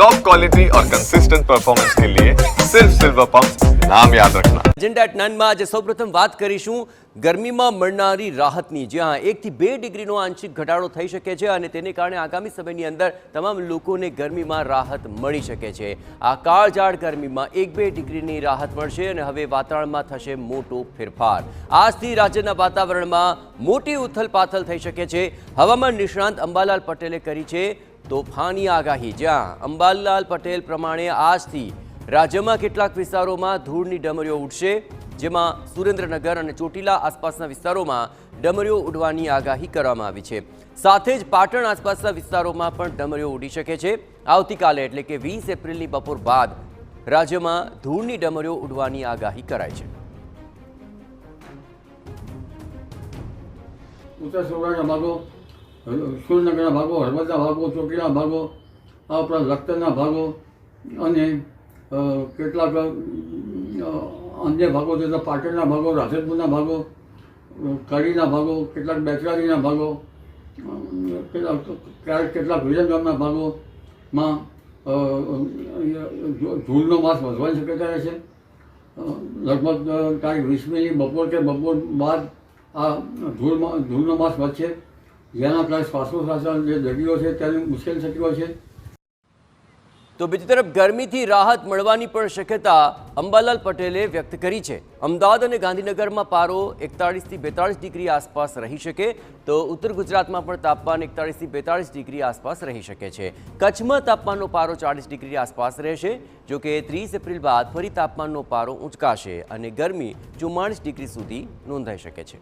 Top quality और consistent performance के लिए सिर्फ सिल्वर पंप नाम याद रखना। એજન્ડા એટ 9 માં આજે સૌપ્રથમ વાત કરીશું ગરમીમાં મળનારી રાહતની, જ્યાં 1 થી 2 ડિગ્રીનો આંશિક ઘટાડો થઈ શકે છે અને તેને કારણે આગામી સમયની અંદર તમામ લોકોને ગરમીમાં રાહત મળી શકે છે। આ કાળઝાળ ગરમીમાં 1-2 ડિગ્રીની રાહત મળશે અને હવે વાતાવરણમાં થશે મોટો ફેરફાર। આજથી રાજ્યના વાતાવરણમાં મોટી ઉથલપાથલ થઈ શકે છે। હવામાન નિષ્ણાંત અંબાલાલ પટેલે કરી છે તોફાની આગાહી, જ્યાં અંબાલાલ પટેલ પ્રમાણે આજથી રાજ્યમાં કેટલાક વિસ્તારોમાં ધૂળની ડમરીઓ ઉડશે, જેમાં સુરેન્દ્રનગર અને ચોટીલા આસપાસના વિસ્તારોમાં ડમરીઓ ઉડવાની આગાહી કરવામાં આવી છે। સાથે જ પાટણ આસપાસના વિસ્તારોમાં પણ ડમરીઓ ઉડી શકે છે। આવતીકાલે એટલે કે 20 એપ્રિલની બપોર બાદ રાજ્યમાં ધૂળની ડમરીઓ ઉડવાની આગાહી કરાઈ છે। ઉત્તર સૌરાષ્ટ્રના ભાગો, સુરેન્દ્રનગરના ભાગો, હળવદના ભાગો, ચોટીલાના ભાગો, આ ઉપરાંત લખતરના ભાગો અને કેટલાક અન્ય ભાગો છે, પાટણના ભાગો, રાધનપુરના ભાગો, કડીના ભાગો, કેટલાક બેચરાજીના ભાગો, કેટલાક વિરમગામના ભાગોમાં ધૂળનો માસ વધવાની શક્યતા રહે છે। લગભગ તારીખ 20મીની બપોર કે બપોર બાદ આ ધૂળનો માસ વધશે, જેના કારણે શ્વાસોશ્વાસના જે દર્દીઓ છે તેની મુશ્કેલ થતી હોય છે। તો બીજી તરફ ગરમીથી રાહત મળવાની પણ શક્યતા અંબાલાલ પટેલે વ્યક્ત કરી છે। અમદાવાદ અને ગાંધીનગરમાં પારો 41 થી 42 ડિગ્રી આસપાસ રહી શકે, તો ઉત્તર ગુજરાતમાં પણ તાપમાન 41 થી 42 ડિગ્રી આસપાસ રહી શકે છે। કચ્છમાં તાપમાનનો પારો 40 ડિગ્રી આસપાસ રહેશે, જો કે 30 એપ્રિલ બાદ ફરી તાપમાનનો પારો ઊંચકાશે અને ગરમી 44 ડિગ્રી સુધી નોંધાઈ શકે છે।